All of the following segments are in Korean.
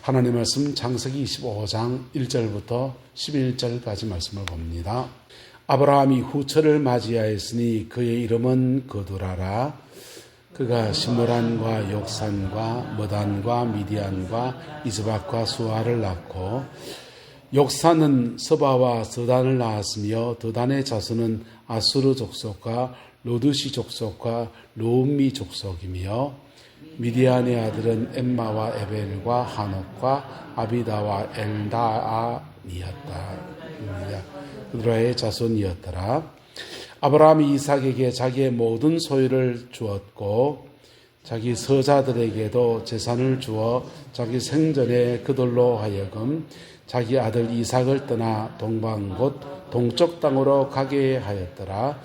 하나님 말씀 창세기 25장 1절부터 11절까지 말씀을 봅니다. 아브라함이 후처를 맞이하였으니 그의 이름은 거두라라. 그가 시므란과 욕산과 머단과 미디안과 이스박과 수아를 낳고, 욕산은 서바와 서단을 낳았으며 드단의 자손은 아수르 족속과 로드시 족속과 로음미 족속이며, 미디안의 아들은 엠마와 에벨과 하녹과 아비다와 엘다아니었다. 그들의 자손이었더라. 아브라함이 이삭에게 자기의 모든 소유를 주었고 자기 서자들에게도 재산을 주어 자기 생전에 그들로 하여금 자기 아들 이삭을 떠나 동방 곧 동쪽 땅으로 가게 하였더라.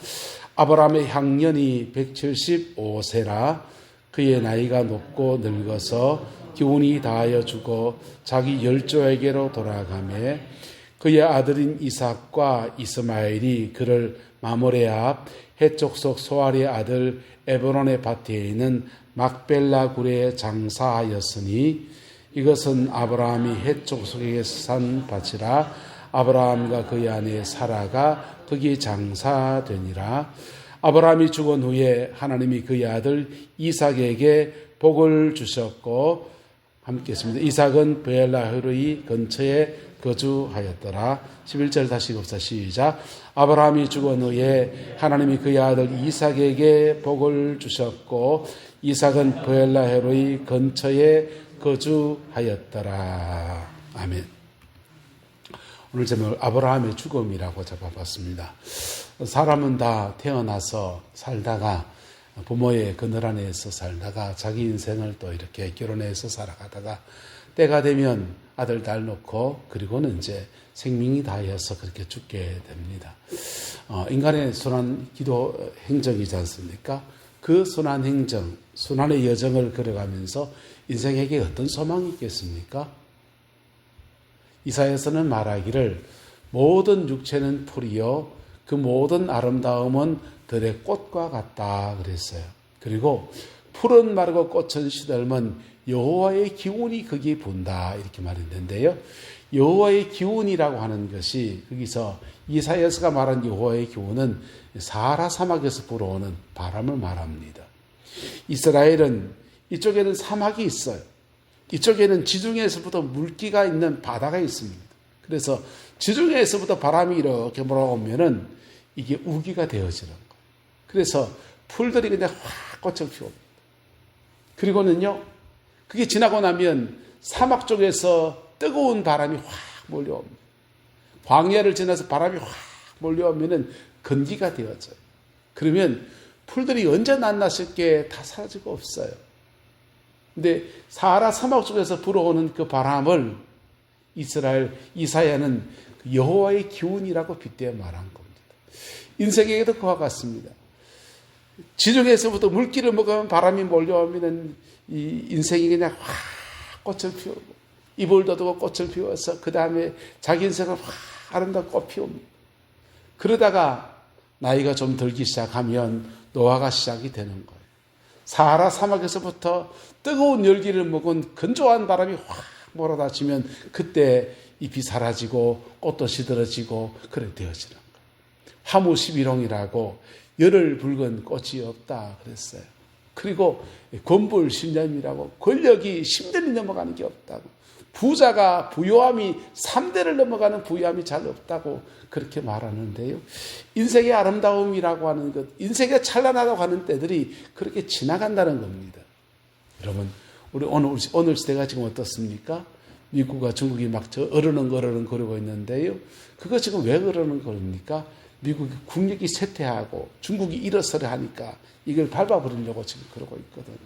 아브라함의 향년이 175세라. 그의 나이가 높고 늙어서 기운이 다하여 죽어 자기 열조에게로 돌아가매, 그의 아들인 이삭과 이스마엘이 그를 마모레 앞 헷족속 소알의 아들 에브론의 밭에 있는 막벨라 굴에 장사하였으니, 이것은 아브라함이 헷족속에게서 산 밭이라. 아브라함과 그의 아내 사라가 거기 장사되니라. 아브라함이 죽은 후에 하나님이 그의 아들 이삭에게 복을 주셨고, 함께 했습니다. 이삭은 베엘라헤로이 근처에 거주하였더라. 11절 다시 읽읍시다. 시작. 아브라함이 죽은 후에 하나님이 그의 아들 이삭에게 복을 주셨고, 이삭은 베엘라헤로이 근처에 거주하였더라. 아멘. 오늘 제목을 아브라함의 죽음이라고 잡아봤습니다. 사람은 다 태어나서 살다가 부모의 그늘 안에서 살다가 자기 인생을 또 이렇게 결혼해서 살아가다가 때가 되면 아들, 딸 놓고 그리고는 이제 생명이 다하여서 그렇게 죽게 됩니다. 인간의 순환 기도 행정이지 않습니까? 그 순환 행정, 순환의 여정을 걸어가면서 인생에게 어떤 소망이 있겠습니까? 이사야서는 말하기를 모든 육체는 풀이요 그 모든 아름다움은 들의 꽃과 같다 그랬어요. 그리고 풀은 마르고 꽃은 시들면 여호와의 기운이 거기에 분다 이렇게 말했는데요. 여호와의 기운이라고 하는 것이 여기서 이사야서가 말한 여호와의 기운은 사하라 사막에서 불어오는 바람을 말합니다. 이스라엘은 이쪽에는 사막이 있어요. 이쪽에는 지중해에서부터 물기가 있는 바다가 있습니다. 그래서 지중해에서부터 바람이 이렇게 몰아오면은 이게 우기가 되어지는 거예요. 그래서 풀들이 그냥 확 꽃을 피웁니다. 그리고는요, 그게 지나고 나면 사막 쪽에서 뜨거운 바람이 확 몰려옵니다. 광야를 지나서 바람이 확 몰려오면은 건기가 되어져요. 그러면 풀들이 언제 낱낱을 게 다 사라지고 없어요. 근데 사하라 사막 쪽에서 불어오는 그 바람을 이사야는 여호와의 기운이라고 빗대어 말한 겁니다. 인생에게도 그와 같습니다. 지중해에서부터 물기를 먹으면 바람이 몰려오면 이 인생이 그냥 확 꽃을 피우고 입을 돋우고 꽃을 피워서 그 다음에 자기 인생을 확 아름다운 꽃 피웁니다. 그러다가 나이가 좀 들기 시작하면 노화가 시작이 되는 거예요. 사하라 사막에서부터 뜨거운 열기를 먹은 건조한 바람이 확 몰아닥치면 그때 잎이 사라지고 꽃도 시들어지고 그래 되어지는 거예요. 화무 11홍이라고 열을 붉은 꽃이 없다 그랬어요. 그리고 권불 10년이라고 권력이 10년이 넘어가는 게 없다고, 부자가 부요함이 3대를 넘어가는 부요함이 잘 없다고 그렇게 말하는데요. 인생의 아름다움이라고 하는 것, 인생의 찬란하다고 하는 때들이 그렇게 지나간다는 겁니다. 여러분, 우리 오늘 시대가 지금 어떻습니까? 미국과 중국이 막 어르렁거리고 있는데요. 그거 지금 왜 어르렁거립니까? 미국이 국력이 쇠퇴하고 중국이 일어서려 하니까 이걸 밟아버리려고 지금 그러고 있거든요.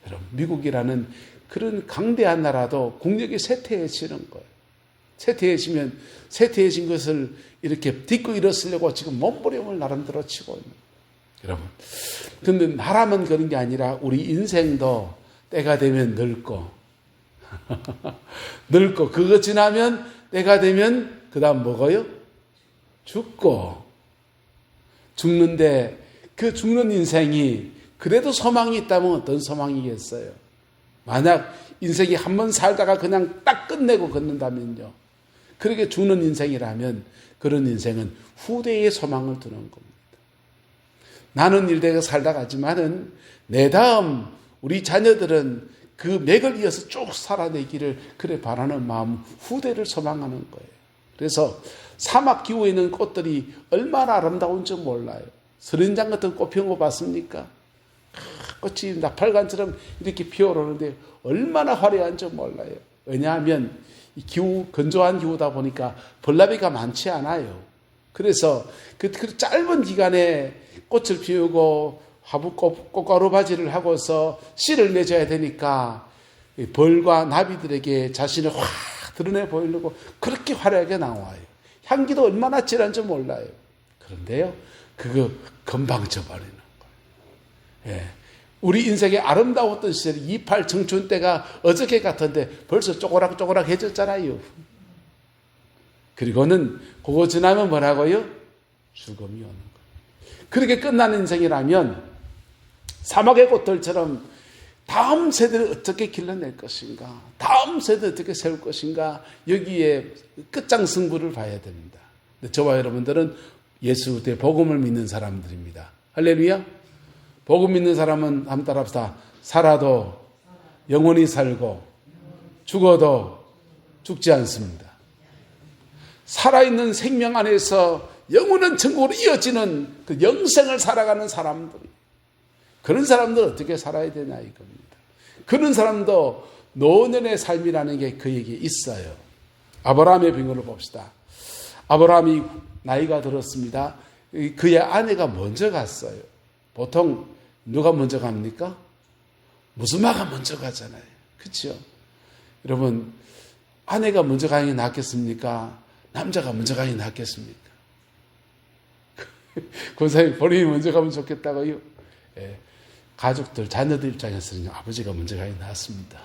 여러분, 미국이라는 그런 강대한 나라도 국력이 쇠퇴해지는 거예요. 쇠퇴해진 것을 이렇게 딛고 일어서려고 지금 몸부림을 나름대로 치고 있는 거예요. 여러분, 근데 나라만 그런 게 아니라 우리 인생도 때가 되면 늙고 그거 지나면 때가 되면 그 다음 먹어요? 죽는데 그 죽는 인생이 그래도 소망이 있다면 어떤 소망이겠어요? 만약 인생이 한 번 살다가 그냥 딱 끝내고 걷는다면요. 그렇게 죽는 인생이라면 그런 인생은 후대에 소망을 두는 겁니다. 나는 일대에 살다 가지만은 내 다음 우리 자녀들은 그 맥을 이어서 쭉 살아내기를 그래 바라는 마음, 후대를 소망하는 거예요. 그래서 사막 기후에 있는 꽃들이 얼마나 아름다운지 몰라요. 선인장 같은 꽃 피운 거 봤습니까? 꽃이 나팔관처럼 이렇게 피어오르는데 얼마나 화려한지 몰라요. 왜냐하면 이 기후, 건조한 기후다 보니까 벌나비가 많지 않아요. 그래서 그 짧은 기간에 꽃을 피우고 꽃가루 바지를 하고서 씨를 맺어야 되니까 벌과 나비들에게 자신을 확 드러내 보이려고 그렇게 화려하게 나와요. 향기도 얼마나 진한지 몰라요. 그런데요, 그거 금방 져버리는 거예요. 예. 우리 인생의 아름다웠던 시절 28 청춘 때가 어저께 같은데 벌써 쪼그락쪼그락해졌잖아요. 그리고는 그거 지나면 뭐라고요? 죽음이 오는 거예요. 그렇게 끝나는 인생이라면 사막의 꽃들처럼 다음 세대를 어떻게 길러낼 것인가, 다음 세대를 어떻게 세울 것인가, 여기에 끝장승부를 봐야 됩니다. 저와 여러분들은 예수 대 복음을 믿는 사람들입니다. 할렐루야. 복음 믿는 사람은 한번 따라합시다. 살아도 영원히 살고 죽어도 죽지 않습니다. 살아있는 생명 안에서 영원한 천국으로 이어지는 그 영생을 살아가는 사람들, 그런 사람들은 어떻게 살아야 되냐 이겁니다. 그런 사람도 노년의 삶이라는 게 그에게 있어요. 아브라함의 비밀을 봅시다. 아브라함이 나이가 들었습니다. 그의 아내가 먼저 갔어요. 보통 누가 먼저 갑니까? 무스마가 먼저 가잖아요. 그렇죠? 여러분, 아내가 먼저 가는 게 낫겠습니까? 남자가 먼저 가는 게 낫겠습니까? 권사님, 본인이 먼저 가면 좋겠다고요? 예, 가족들, 자녀들 입장에서는 아버지가 먼저 가는 게 낫습니다.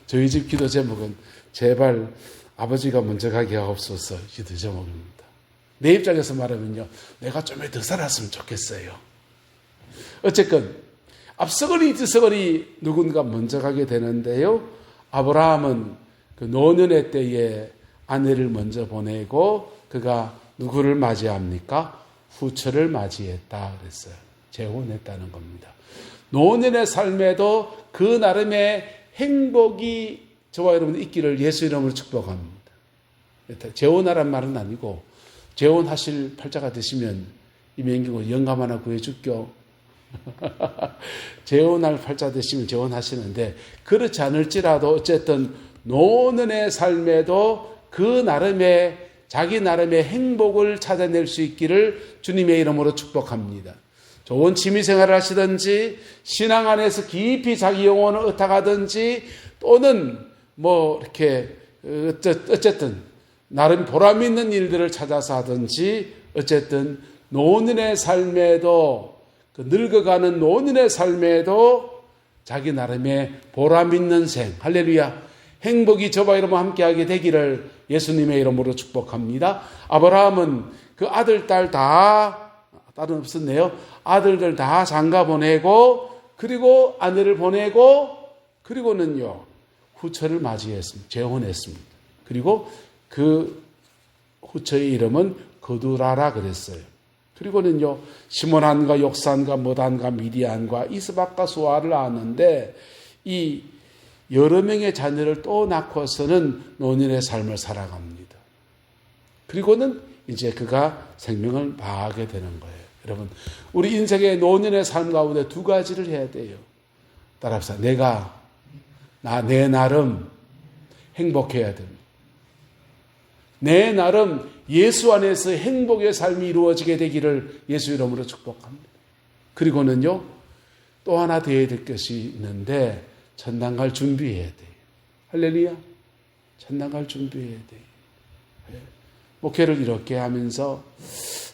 저희 집 기도 제목은 제발 아버지가 먼저 가게 하옵소서 기도 제목입니다. 내 입장에서 말하면요, 내가 좀 더 살았으면 좋겠어요. 어쨌건 앞서거니 뒤서거니 누군가 먼저 가게 되는데요, 아브라함은 그 노년의 때에 아내를 먼저 보내고 그가 누구를 맞이합니까? 후처를 맞이했다 그랬어요. 재혼했다는 겁니다. 노년의 삶에도 그 나름의 행복이 저와 여러분 있기를 예수 이름으로 축복합니다. 재혼하란 말은 아니고 재혼하실 팔자가 되시면 이명기고 영감 하나 구해줄게요. 재혼할 팔자 되시면 재혼하시는데, 그렇지 않을지라도 어쨌든 노년의 삶에도 그 나름의 자기 나름의 행복을 찾아낼 수 있기를 주님의 이름으로 축복합니다. 좋은 취미생활을 하시든지 신앙 안에서 깊이 자기 영혼을 얻어가든지 또는 뭐 이렇게 어쨌든 나름 보람 있는 일들을 찾아서 하든지, 어쨌든 노년의 삶에도 그 늙어가는 노년의 삶에도 자기 나름의 보람 있는 생, 할렐루야, 행복이 저와 여러분 함께하게 되기를 예수님의 이름으로 축복합니다. 아브라함은 그 아들, 딸은 없었네요. 아들들 다 장가 보내고, 그리고 아내를 보내고, 그리고는요, 후처를 맞이했습니다. 재혼했습니다. 그리고 그 후처의 이름은 거두라라 그랬어요. 그리고는요, 시몬한과 욕산과 모단과 미디안과 이스박과 수아를 낳았는데, 이 여러 명의 자녀를 또 낳고서는 노년의 삶을 살아갑니다. 그리고는 이제 그가 생명을 다하게 되는 거예요. 여러분, 우리 인생의 노년의 삶 가운데 두 가지를 해야 돼요. 따라합시다. 내 나름 행복해야 됩니다. 내 나름 예수 안에서 행복의 삶이 이루어지게 되기를 예수 이름으로 축복합니다. 그리고는요, 또 하나 더 해야 될 것이 있는데, 천당 갈 준비해야 돼요. 할렐루야. 천당 갈 준비해야 돼요. 목회를 이렇게 하면서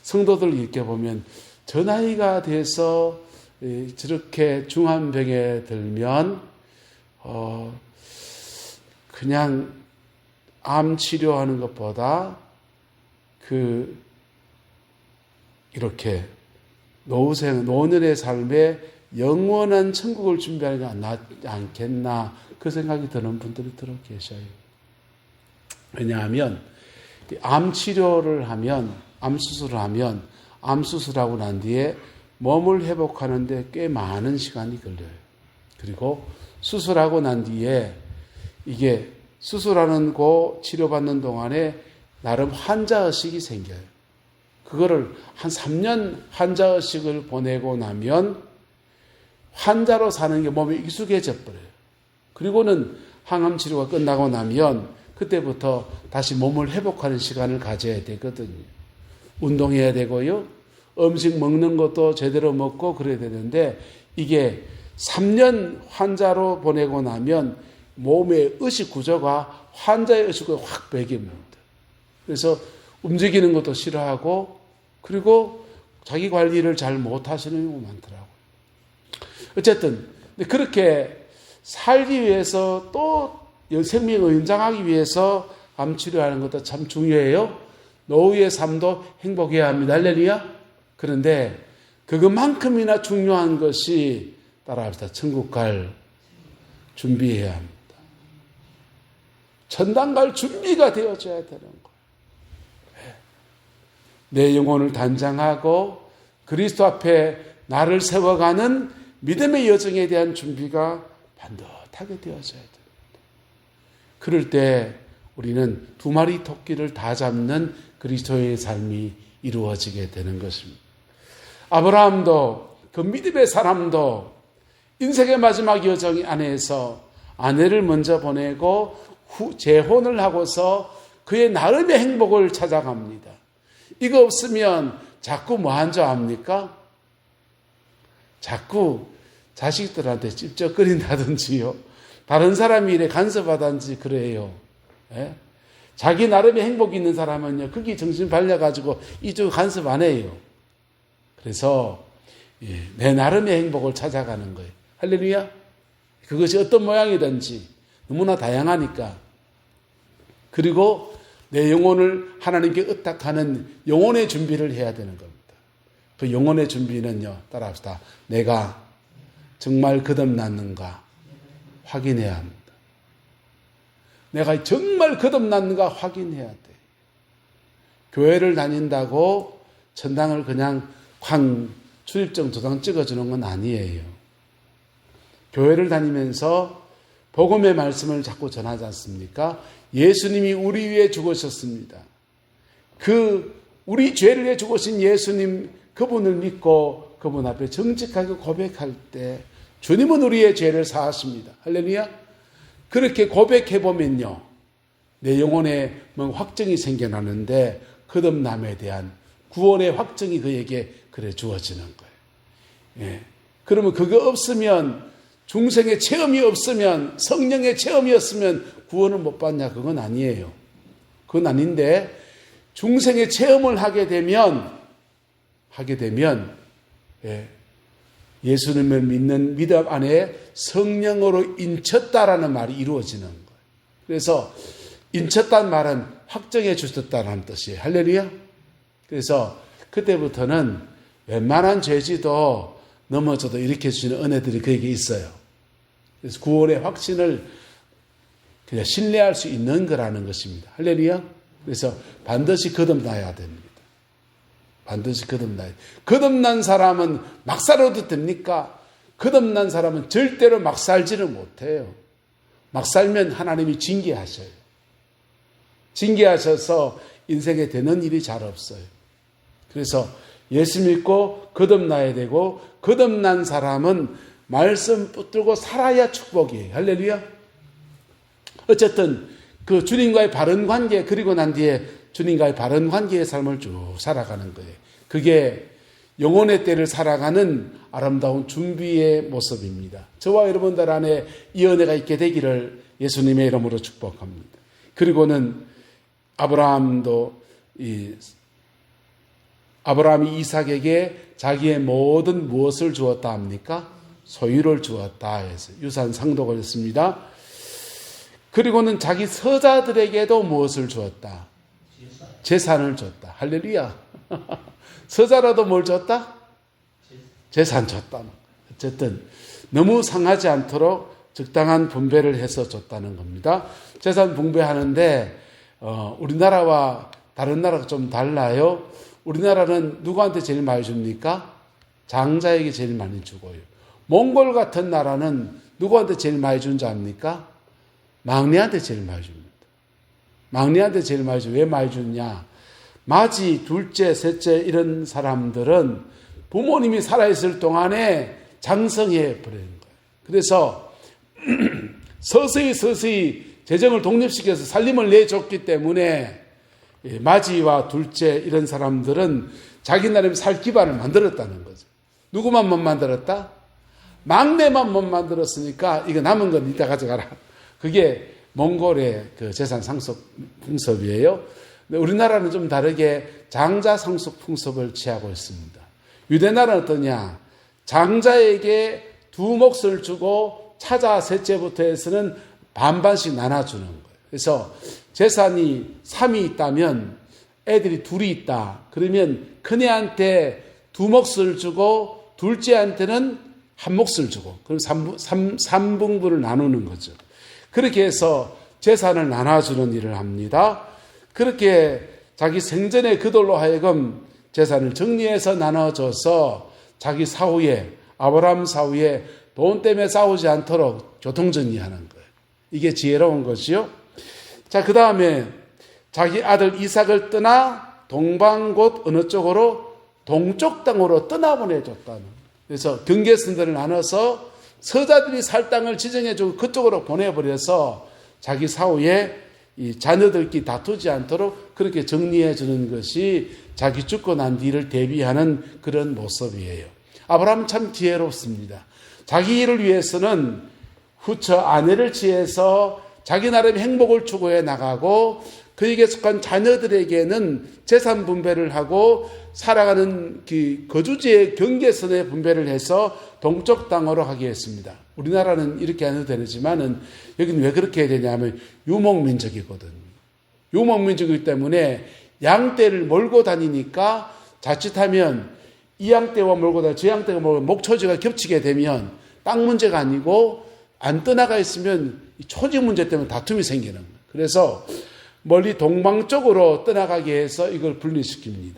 성도들 이렇게 보면 저 나이가 돼서 저렇게 중한 병에 들면 그냥 암 치료하는 것보다 이렇게 노년의 삶에 영원한 천국을 준비하지 않겠나 그 생각이 드는 분들이 들어 계셔요. 왜냐하면 암 치료를 하면, 암 수술을 하면 암 수술하고 난 뒤에 몸을 회복하는데 꽤 많은 시간이 걸려요. 그리고 수술하고 난 뒤에 이게 수술하는 거 치료받는 동안에 나름 환자의식이 생겨요. 그거를 한 3년 환자의식을 보내고 나면 환자로 사는 게 몸에 익숙해져 버려요. 그리고는 항암 치료가 끝나고 나면 그때부터 다시 몸을 회복하는 시간을 가져야 되거든요. 운동해야 되고요. 음식 먹는 것도 제대로 먹고 그래야 되는데 이게 3년 환자로 보내고 나면 몸의 의식 구조가 환자의 의식을 확 배깁니다. 그래서 움직이는 것도 싫어하고 그리고 자기 관리를 잘 못하시는 경우가 많더라고요. 어쨌든 그렇게 살기 위해서 또 생명을 연장하기 위해서 암 치료하는 것도 참 중요해요. 노후의 삶도 행복해야 합니다. 할렐루야. 그런데 그것만큼이나 중요한 것이 따라합시다. 천국 갈 준비해야 합니다. 천당 갈 준비가 되어져야 되는 거예요. 내 영혼을 단장하고 그리스도 앞에 나를 세워가는 믿음의 여정에 대한 준비가 반듯하게 되어져야 됩니다. 그럴 때 우리는 두 마리 토끼를 다 잡는 그리스도의 삶이 이루어지게 되는 것입니다. 아브라함도 그 믿음의 사람도 인생의 마지막 여정 안에서 아내를 먼저 보내고 재혼을 하고서 그의 나름의 행복을 찾아갑니다. 이거 없으면 자꾸 뭐 한 줄 압니까? 자꾸 자식들한테 찝쩍거린다든지요. 다른 사람이 일에 간섭하든지 그래요. 예? 자기 나름의 행복이 있는 사람은요. 거기 정신 발려가지고 이쪽 간섭 안 해요. 그래서 내 나름의 행복을 찾아가는 거예요. 할렐루야. 그것이 어떤 모양이든지 너무나 다양하니까. 그리고 내 영혼을 하나님께 의탁하는 영혼의 준비를 해야 되는 겁니다. 그 영혼의 준비는요. 따라합시다. 내가 정말 거듭났는가 확인해야 합니다. 내가 정말 거듭났는가 확인해야 돼. 교회를 다닌다고 천당을 그냥 쾅 출입증 도장 찍어주는 건 아니에요. 교회를 다니면서 복음의 말씀을 자꾸 전하지 않습니까? 예수님이 우리 위해 죽으셨습니다. 우리 죄를 위해 죽으신 예수님 그분을 믿고 그분 앞에 정직하게 고백할 때 주님은 우리의 죄를 사하십니다. 할렐루야. 그렇게 고백해보면요. 내 영혼에 확정이 생겨나는데 거듭남에 대한 구원의 확정이 그에게 그래 주어지는 거예요. 예. 그러면 그거 없으면 중생의 체험이 없으면 성령의 체험이 없으면 구원을 못 받냐? 그건 아니에요. 그건 아닌데 중생의 체험을 하게 되면 예수님을 믿는 믿음 안에 성령으로 인쳤다라는 말이 이루어지는 거예요. 그래서 인쳤다는 말은 확정해 주셨다는 뜻이에요. 할렐루야. 그래서 그때부터는 웬만한 죄지도 넘어져도 일으켜 주시는 은혜들이 그에게 있어요. 그래서 구원의 확신을 그냥 신뢰할 수 있는 거라는 것입니다. 할렐루야. 그래서 반드시 거듭나야 됩니다. 반드시 거듭나야 돼요. 거듭난 사람은 막 살아도 됩니까? 거듭난 사람은 절대로 막 살지를 못해요. 막 살면 하나님이 징계하셔요. 징계하셔서 인생에 되는 일이 잘 없어요. 그래서 예수 믿고 거듭나야 되고 거듭난 사람은 말씀 붙들고 살아야 축복이에요. 할렐루야. 어쨌든 그 주님과의 바른 관계 그리고 난 뒤에 주님과의 바른 관계의 삶을 쭉 살아가는 거예요. 그게 영혼의 때를 살아가는 아름다운 준비의 모습입니다. 저와 여러분들 안에 이 은혜가 있게 되기를 예수님의 이름으로 축복합니다. 그리고는 아브라함이 이삭에게 자기의 모든 무엇을 주었다 합니까? 소유를 주었다 해서 유산 상속을 했습니다. 그리고는 자기 서자들에게도 무엇을 주었다? 재산을 줬다. 할렐루야. 서자라도 뭘 줬다? 재산 줬다. 어쨌든 너무 상하지 않도록 적당한 분배를 해서 줬다는 겁니다. 재산 분배하는데 우리나라와 다른 나라가 좀 달라요. 우리나라는 누구한테 제일 많이 줍니까? 장자에게 제일 많이 주고요. 몽골 같은 나라는 누구한테 제일 많이 준 줄 압니까? 막내한테 제일 많이 줍니다. 막내한테 제일 많이 왜 많이 주냐? 마지, 둘째, 셋째 이런 사람들은 부모님이 살아있을 동안에 장성해 버리는 거예요. 그래서 서서히 재정을 독립시켜서 살림을 내줬기 때문에 마지와 둘째 이런 사람들은 자기 나름의 살 기반을 만들었다는 거죠. 누구만 못 만들었다? 막내만 못 만들었으니까 이거 남은 건 이따 가져가라. 그게 몽골의 그 재산 상속 풍습이에요. 우리나라는 좀 다르게 장자 상속 풍습을 취하고 있습니다. 유대나라는 어떠냐? 장자에게 두 몫을 주고 차자 셋째부터 해서는 반반씩 나눠주는 거예요. 그래서 재산이 3이 있다면 애들이 둘이 있다. 그러면 큰애한테 두 몫을 주고 둘째한테는 한 몫을 주고 그럼 3분분을 나누는 거죠. 그렇게 해서 재산을 나눠주는 일을 합니다. 그렇게 자기 생전에 그들로 하여금 재산을 정리해서 나눠줘서 자기 사후에 아브라함 사후에 돈 때문에 싸우지 않도록 교통정리하는 거예요. 이게 지혜로운 거지요. 자, 그 다음에 자기 아들 이삭을 떠나 동방 곧 어느 쪽으로 동쪽 땅으로 떠나보내줬다는 거예요. 그래서 경계선들을 나눠서 서자들이 살 땅을 지정해주고 그쪽으로 보내버려서 자기 사후에 이 자녀들끼리 다투지 않도록 그렇게 정리해주는 것이 자기 죽고 난 뒤를 대비하는 그런 모습이에요. 아브라함은 참 지혜롭습니다. 자기 일을 위해서는 후처 아내를 취해서 자기 나름의 행복을 추구해 나가고 그에게 속한 자녀들에게는 재산 분배를 하고 살아가는 그 거주지의 경계선에 분배를 해서 동쪽 땅으로 하게 했습니다. 우리나라는 이렇게 안 해도 되지만은 여기는 왜 그렇게 해야 되냐면 유목민족이거든요. 유목민족이기 때문에 양떼를 몰고 다니니까 자칫하면 이 양떼와 몰고 다니고 저 양떼가 몰고 목초지가 겹치게 되면 땅 문제가 아니고 안 떠나가 있으면 초지 문제 때문에 다툼이 생기는 거예요. 그래서 멀리 동방 쪽으로 떠나가게 해서 이걸 분리시킵니다.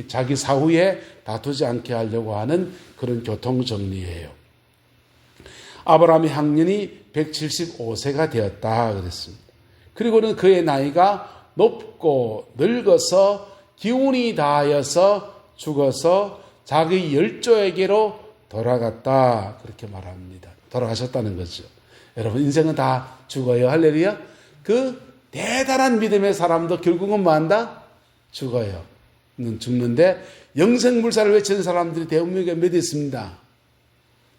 자기 사후에 다투지 않게 하려고 하는 그런 교통정리예요. 아브라함의 향년이 175세가 되었다 그랬습니다. 그리고는 그의 나이가 높고 늙어서 기운이 다하여서 죽어서 자기 열조에게로 돌아갔다 그렇게 말합니다. 돌아가셨다는 거죠. 여러분 인생은 다 죽어요. 할렐루야. 그 대단한 믿음의 사람도 결국은 뭐 한다? 죽어요. 죽는데 영생불사를 외치는 사람들이 대한민국에 몇 있습니다.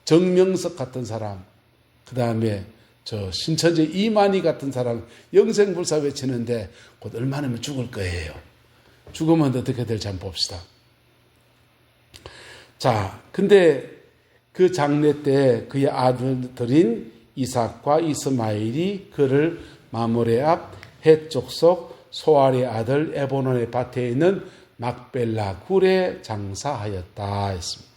정명석 같은 사람, 그 다음에 저 신천지 이만희 같은 사람 영생불사 외치는데 곧 얼마 안면 죽을 거예요. 죽으면 어떻게 될지 한번 봅시다. 자, 근데 그 장례 때 그의 아들들인 이삭과 이스마엘이 그를 마므레 앞 헷 족속 소알의 아들 에보논의 밭에 있는 막벨라 굴에 장사하였다 했습니다.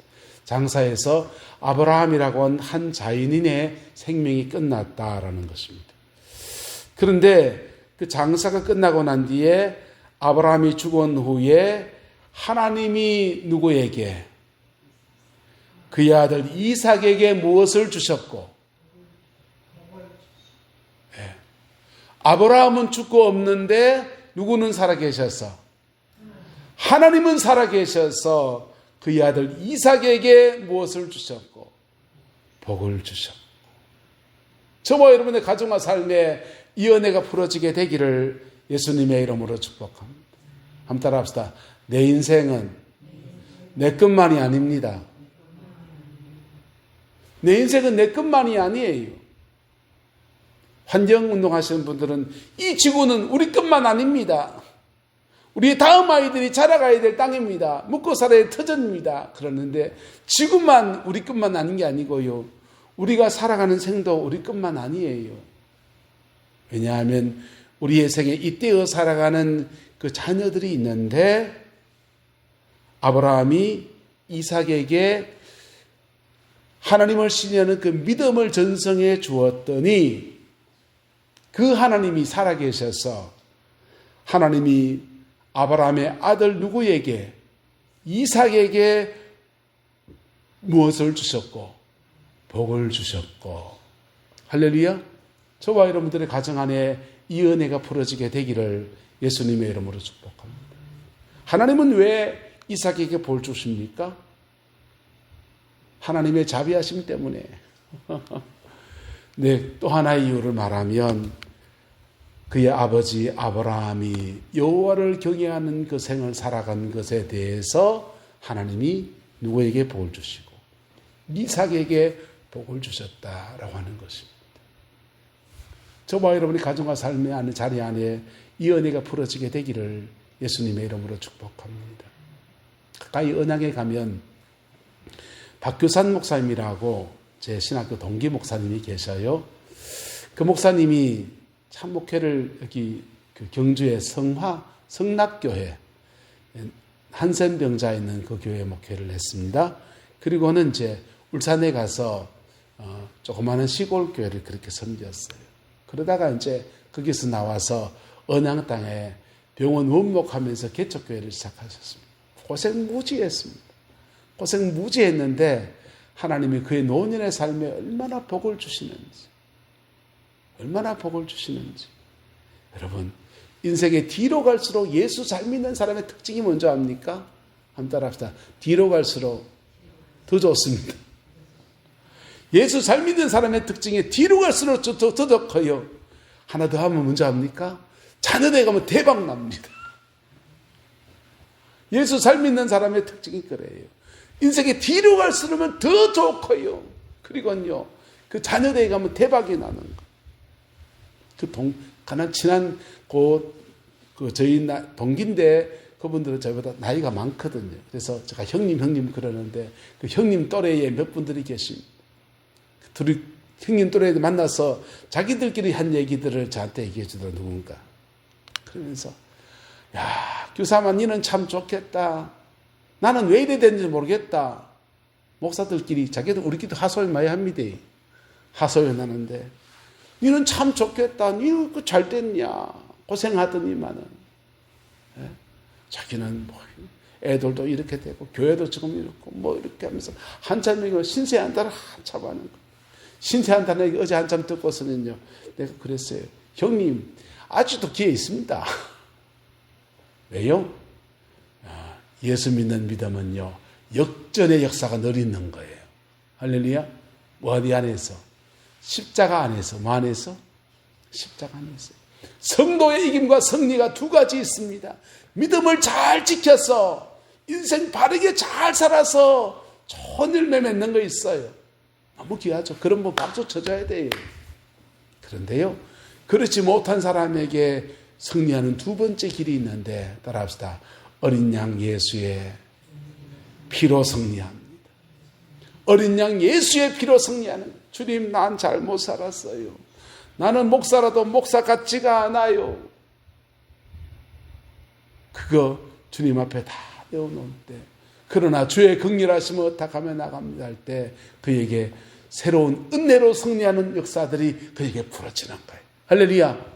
장사해서 아브라함이라고 한 자연인의 생명이 끝났다라는 것입니다. 그런데 그 장사가 끝나고 난 뒤에 아브라함이 죽은 후에 하나님이 누구에게? 그의 아들 이삭에게 무엇을 주셨고? 아브라함은 죽고 없는데 누구는 살아계셔서? 하나님은 살아계셔서 그의 아들 이삭에게 무엇을 주셨고? 복을 주셨고. 저와 여러분의 가정과 삶에 이 은혜가 풀어지게 되기를 예수님의 이름으로 축복합니다. 한번 따라합시다. 내 인생은 내 것만이 아닙니다. 내 인생은 내 것만이 아니에요. 환경운동 하시는 분들은 이 지구는 우리 것만 아닙니다. 우리 다음 아이들이 자라가야 될 땅입니다. 먹고 살아야 할 터전입니다. 그러는데 지구만 우리 것만 아닌 게 아니고요. 우리가 살아가는 생도 우리 것만 아니에요. 왜냐하면 우리의 생에 이때어 살아가는 그 자녀들이 있는데 아브라함이 이삭에게 하나님을 신뢰하는 그 믿음을 전성해 주었더니 그 하나님이 살아계셔서 하나님이 아브라함의 아들 누구에게? 이삭에게 무엇을 주셨고? 복을 주셨고. 할렐루야. 저와 여러분들의 가정 안에 이 은혜가 풀어지게 되기를 예수님의 이름으로 축복합니다. 하나님은 왜 이삭에게 복 주십니까? 하나님의 자비하심 때문에. 네, 또 하나의 이유를 말하면 그의 아버지 아브라함이 여호와를 경외하는 그 생을 살아간 것에 대해서 하나님이 누구에게 복을 주시고 이삭에게 복을 주셨다라고 하는 것입니다. 저와 여러분이 가정과 삶의 안에 자리 안에 이 은혜가 풀어지게 되기를 예수님의 이름으로 축복합니다. 가까이 언양에 가면 박규산 목사님이라고 제 신학교 동기 목사님이 계셔요. 그 목사님이 참목회를 여기 그 경주의 성락교회 한센병자 있는 그 교회 목회를 했습니다. 그리고는 이제 울산에 가서 조그마한 시골 교회를 그렇게 섬겼어요. 그러다가 이제 거기서 나와서 언양 땅에 병원 원목하면서 개척교회를 시작하셨습니다. 고생 무지했습니다. 고생 무지했는데 하나님이 그의 노년의 삶에 얼마나 복을 주시는지, 얼마나 복을 주시는지. 여러분, 인생에 뒤로 갈수록 예수 잘 믿는 사람의 특징이 뭔지 압니까? 한번 따라합시다. 뒤로 갈수록 더 좋습니다. 예수 잘 믿는 사람의 특징이 뒤로 갈수록 더 커요. 하나 더 하면 뭔지 압니까? 자녀대 가면 대박 납니다. 예수 잘 믿는 사람의 특징이 그래요. 인생에 뒤로 갈수록 더 좋고요. 그리고요, 그 자녀대에 가면 대박이 나는 거. 가난 친한 저희 동기인데 그분들은 저희보다 나이가 많거든요. 그래서 제가 형님 그러는데 그 형님 또래에 몇 분들이 계십니다. 둘이 형님 또래에 만나서 자기들끼리 한 얘기들을 저한테 얘기해 주더라고요. 누군가. 그러면서 야, 교사마 니는 참 좋겠다. 나는 왜 이래 됐는지 모르겠다. 목사들끼리 자기들 우리끼리 하소연 많이 합니다. 하소연 하는데 니는 참 좋겠다. 니는 그 잘 됐냐. 고생하더니만은. 예? 자기는 뭐 애들도 이렇게 되고 교회도 지금 이렇고 뭐 이렇게 하면서 한참 신세한다를 한참 하는 거. 신세한다는 어제 한참 듣고서는요. 내가 그랬어요. 형님 아직도 기회 있습니다. 왜요? 예수 믿는 믿음은요. 역전의 역사가 늘 있는 거예요. 할렐루야. 뭐 어디 안에서? 십자가 안에서. 뭐 안에서? 십자가 안에서. 성도의 이김과 승리가 두 가지 있습니다. 믿음을 잘 지켜서 인생 바르게 잘 살아서 좋은 열매 맺는 거 있어요. 너무 귀하죠. 그런 분 박수 쳐줘야 돼요. 그런데요. 그렇지 못한 사람에게 승리하는 두 번째 길이 있는데 따라합시다. 어린 양 예수의 피로 승리합니다. 어린 양 예수의 피로 승리하는 거예요. 주님, 난 잘못 살았어요. 나는 목사라도 목사 같지가 않아요. 그거 주님 앞에 다 내어놓을 때, 그러나 주의 긍휼하심을 어떡하며 나갑니다 할 때 그에게 새로운 은혜로 승리하는 역사들이 그에게 풀어지는 거예요. 할렐루야.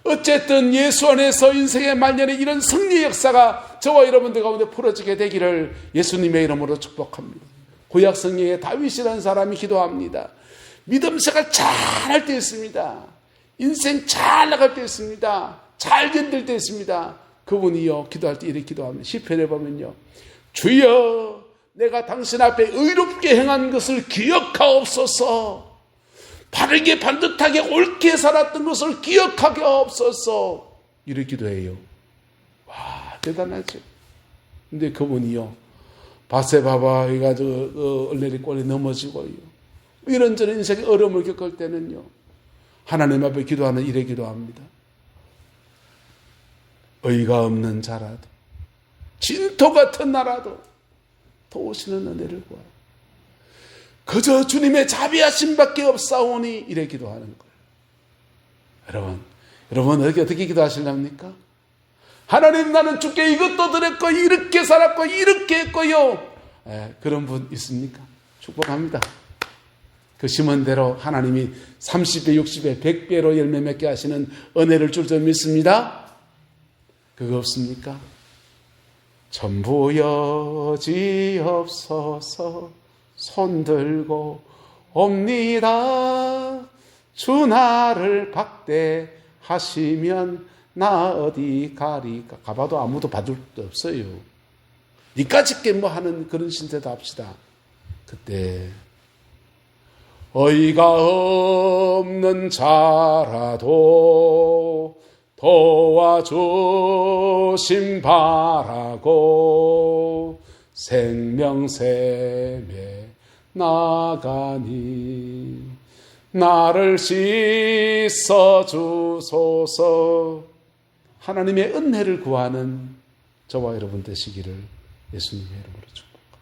어쨌든 예수 안에서 인생의 말년에 이런 승리의 역사가 저와 여러분들 가운데 풀어지게 되기를 예수님의 이름으로 축복합니다. 구약 성경에 다윗이라는 사람이 기도합니다. 믿음 생활 잘할 때 있습니다. 인생 잘 나갈 때 있습니다. 잘 견딜 때 있습니다. 그분이요, 기도할 때 이렇게 기도합니다. 시편에 보면요. 주여, 내가 당신 앞에 의롭게 행한 것을 기억하옵소서. 바르게 반듯하게 옳게 살았던 것을 기억하게 없어서 이렇게 기도해요. 와, 대단하죠. 근데 그분이요, 바세바바 해가지고 얼레리 꼴에 넘어지고요, 이런저런 인생의 어려움을 겪을 때는요, 하나님 앞에 기도하는 이래 기도합니다. 의가 없는 자라도 진토 같은 나라도 도우시는 은혜를 구하라. 그저 주님의 자비하심밖에 없사오니 이래 기도하는 거예요. 여러분 어떻게 기도하시렵니까? 하나님, 나는 주께 이것도 드렸고 이렇게 살았고 이렇게 했고요. 그런 분 있습니까? 축복합니다. 그 심은 대로 하나님이 30배, 60배, 100배로 열매 맺게 하시는 은혜를 줄 줄 믿습니다. 그거 없습니까? 전부 여지없어서 손들고 옵니다. 주 나를 박대하시면 나 어디 가리까. 가봐도 아무도 봐줄 데 없어요. 니까짓게 뭐 하는 그런 신세도 합시다. 그때 어이가 없는 자라도 도와주심 바라고 생명샘에 나가니 나를 씻어주소서. 하나님의 은혜를 구하는 저와 여러분 되시기를 예수님의 이름으로 축복합니다.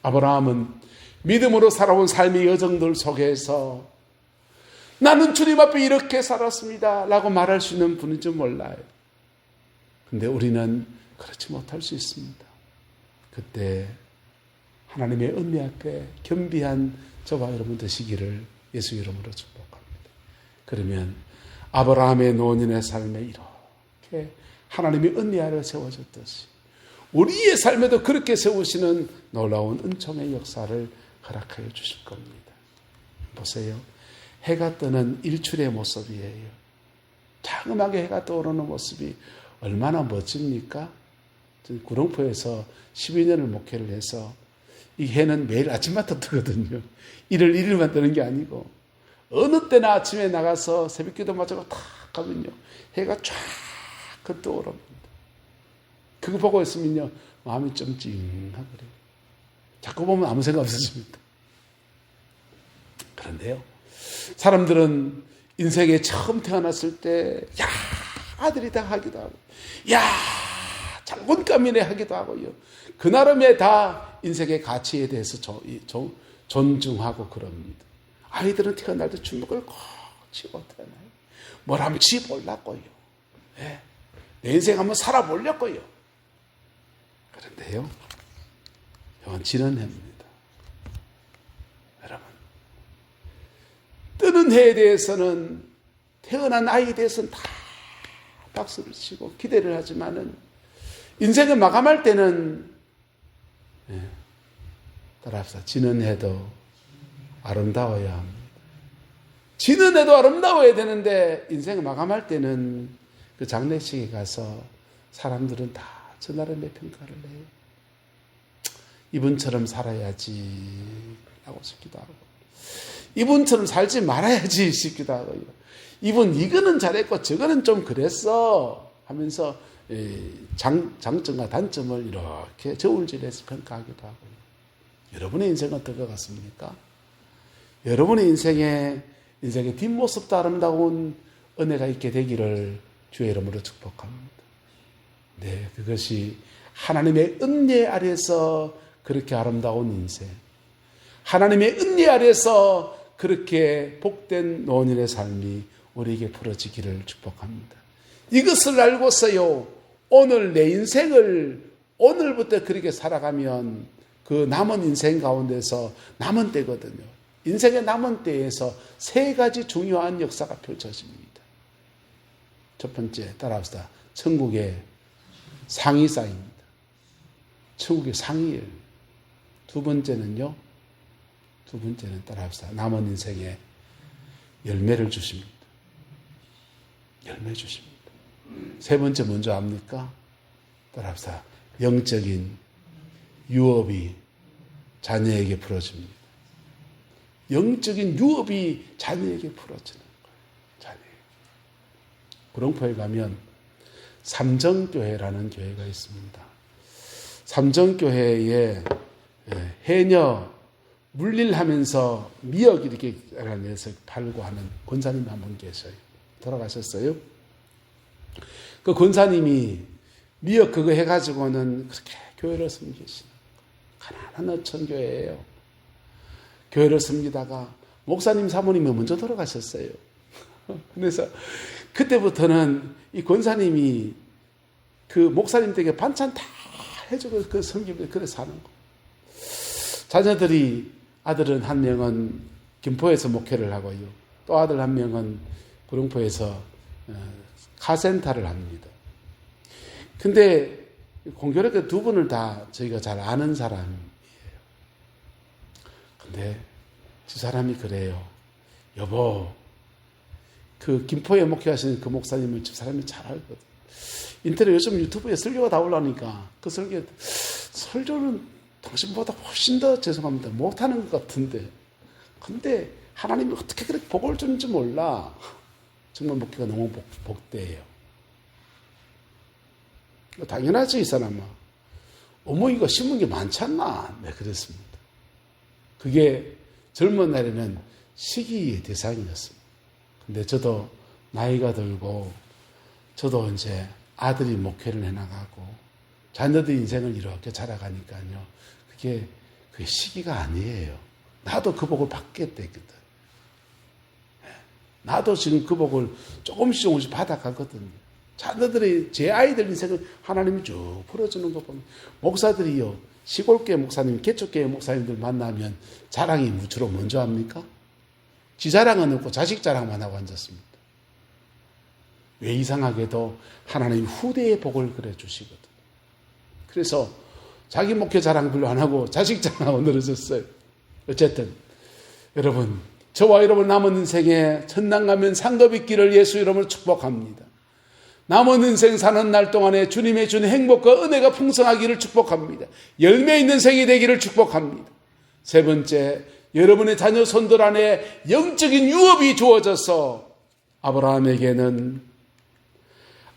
아브라함은 믿음으로 살아온 삶의 여정들 속에서 나는 주님 앞에 이렇게 살았습니다 라고 말할 수 있는 분인지 몰라요. 근데 우리는 그렇지 못할 수 있습니다. 그때 하나님의 은혜 앞에 겸비한 저와 여러분 되시기를 예수 이름으로 축복합니다. 그러면 아브라함의 노년의 삶에 이렇게 하나님의 은혜 아래 세워졌듯이 우리의 삶에도 그렇게 세우시는 놀라운 은총의 역사를 허락하여 주실 겁니다. 보세요. 해가 뜨는 일출의 모습이에요. 자그마하게 해가 떠오르는 모습이 얼마나 멋집니까? 구룡포에서 12년을 목회를 해서 이 해는 매일 아침마다 뜨거든요. 1월 1일만 뜨는 게 아니고 어느 때나 아침에 나가서 새벽기도 마치고 탁 가면요. 해가 쫙 떠오릅니다. 그거 보고 있으면요. 마음이 좀 찡하거든요. 자꾸 보면 아무 생각 없어집니다. 그런데요. 사람들은 인생에 처음 태어났을 때 야 아들이다 하기도 하고 야 장군감이네 하기도 하고요. 그 나름의 다 인생의 가치에 대해서 존중하고 그럽니다. 아이들은 태어날 때 주먹을 꼭 쥐고 태어나요. 뭘 하면 지 몰랐고요. 네. 내 인생 한번 살아보려고요. 그런데요. 이건 지는 해입니다. 여러분. 뜨는 해에 대해서는 태어난 아이에 대해서는 다 박수를 치고 기대를 하지만은 인생을 마감할 때는 따라합시다. 지는 해도 아름다워야 합니다. 지는 해도 아름다워야 되는데 인생을 마감할 때는 그 장례식에 가서 사람들은 다 저 나름의 평가를 해요. 이분처럼 살아야지 라고 싶기도 하고 이분처럼 살지 말아야지 싶기도 하고요. 이분 이거는 잘했고 저거는 좀 그랬어 하면서 장점과 단점을 이렇게 저울질해서 평가하기도 하고요. 여러분의 인생은 어떨 것 같습니까? 여러분의 인생의 뒷모습도 아름다운 은혜가 있게 되기를 주의 이름으로 축복합니다. 네, 그것이 하나님의 은혜 아래서 그렇게 아름다운 인생, 하나님의 은혜 아래서 그렇게 복된 노년의 삶이 우리에게 풀어지기를 축복합니다. 이것을 알고서요, 오늘 내 인생을 오늘부터 그렇게 살아가면 그 남은 인생 가운데서 남은 때거든요. 인생의 남은 때에서 세 가지 중요한 역사가 펼쳐집니다. 첫 번째, 따라합시다. 천국의 상이 쌓입니다. 천국의 상이에요. 두 번째는 따라합시다. 남은 인생에 열매를 주십니다. 열매 주십니다. 세 번째 먼저 압니까? 따라합시다. 영적인 유업이 자녀에게 풀어집니다. 영적인 유업이 자녀에게 풀어지는 거예요. 자녀에게. 구룡포에 가면 삼정교회라는 교회가 있습니다. 삼정교회에 해녀 물릴하면서 미역 이렇게 내서 팔고 하는 권사님이 한 분 계셔요. 돌아가셨어요. 그 권사님이 미역 그거 해가지고는 그렇게 교회를 섬기시는 가난한 어촌교회예요. 교회를 섬기다가 목사님 사모님이 먼저 돌아가셨어요. 그래서 그때부터는 이 권사님이 그 목사님 댁에 반찬 다 해주고 그 섬기면서 그래 사는 거. 자녀들이 아들은 한 명은 김포에서 목회를 하고요. 또 아들 한 명은 구룡포에서 카센터를 합니다. 근데 공교롭게 두 분을 다 저희가 잘 아는 사람이에요. 근데 두 사람이 그래요. 여보, 그 김포에 목회하시는 그 목사님을 집 사람이 잘 알거든. 인터넷 요즘 유튜브에 설교가 다 올라오니까 그 설교는 당신보다 훨씬 더 죄송합니다. 못하는 것 같은데. 근데 하나님이 어떻게 그렇게 복을 주는지 몰라. 정말 목회가 너무 복대해요. 당연하지, 이 사람아. 어머니가 심은 게 많지 않나? 네, 그랬습니다. 그게 젊은 날에는 시기의 대상이었습니다. 근데 저도 나이가 들고, 저도 이제 아들이 목회를 해나가고, 자녀들 인생을 이렇게 자라가니까요. 그게 시기가 아니에요. 나도 그 복을 받게 되거든. 나도 지금 그 복을 조금씩 받아가거든요. 자녀들이, 제 아이들 인생을 하나님이 쭉 풀어주는 거 보면, 목사들이요, 시골교회 목사님, 개척교회 목사님들 만나면 자랑이 주로 먼저 합니까? 지 자랑은 없고 자식 자랑만 하고 앉았습니다. 왜 이상하게도 하나님 후대의 복을 그래 주시거든. 그래서 자기 목회 자랑 별로 안 하고 자식 자랑하고 늘어졌어요. 어쨌든 여러분, 저와 여러분 남은 인생에 천당 가면 상급 있기를 예수 이름으로 축복합니다. 남은 인생 사는 날 동안에 주님의 주는 행복과 은혜가 풍성하기를 축복합니다. 열매 있는 생이 되기를 축복합니다. 세 번째, 여러분의 자녀 손들 안에 영적인 유업이 주어져서 아브라함에게는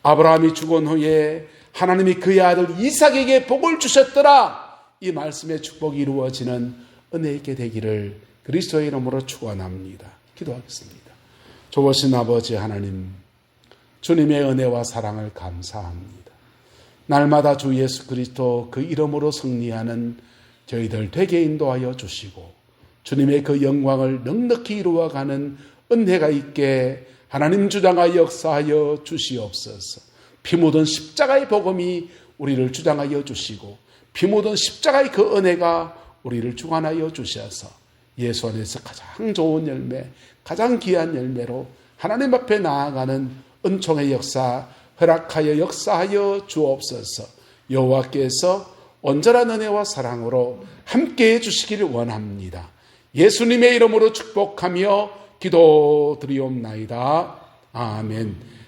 아브라함이 죽은 후에 하나님이 그의 아들 이삭에게 복을 주셨더라. 이 말씀의 축복이 이루어지는 은혜 있게 되기를 그리스도의 이름으로 축원합니다. 기도하겠습니다. 좋으신 아버지 하나님, 주님의 은혜와 사랑을 감사합니다. 날마다 주 예수 그리스도 그 이름으로 승리하는 저희들 되게 인도하여 주시고 주님의 그 영광을 넉넉히 이루어가는 은혜가 있게 하나님 주장하여 역사하여 주시옵소서. 피 묻은 십자가의 복음이 우리를 주장하여 주시고 피 묻은 십자가의 그 은혜가 우리를 주관하여 주셔서 예수 안에서 가장 좋은 열매, 가장 귀한 열매로 하나님 앞에 나아가는 은총의 역사 허락하여 역사하여 주옵소서. 여호와께서 온전한 은혜와 사랑으로 함께해 주시기를 원합니다. 예수님의 이름으로 축복하며 기도드리옵나이다. 아멘.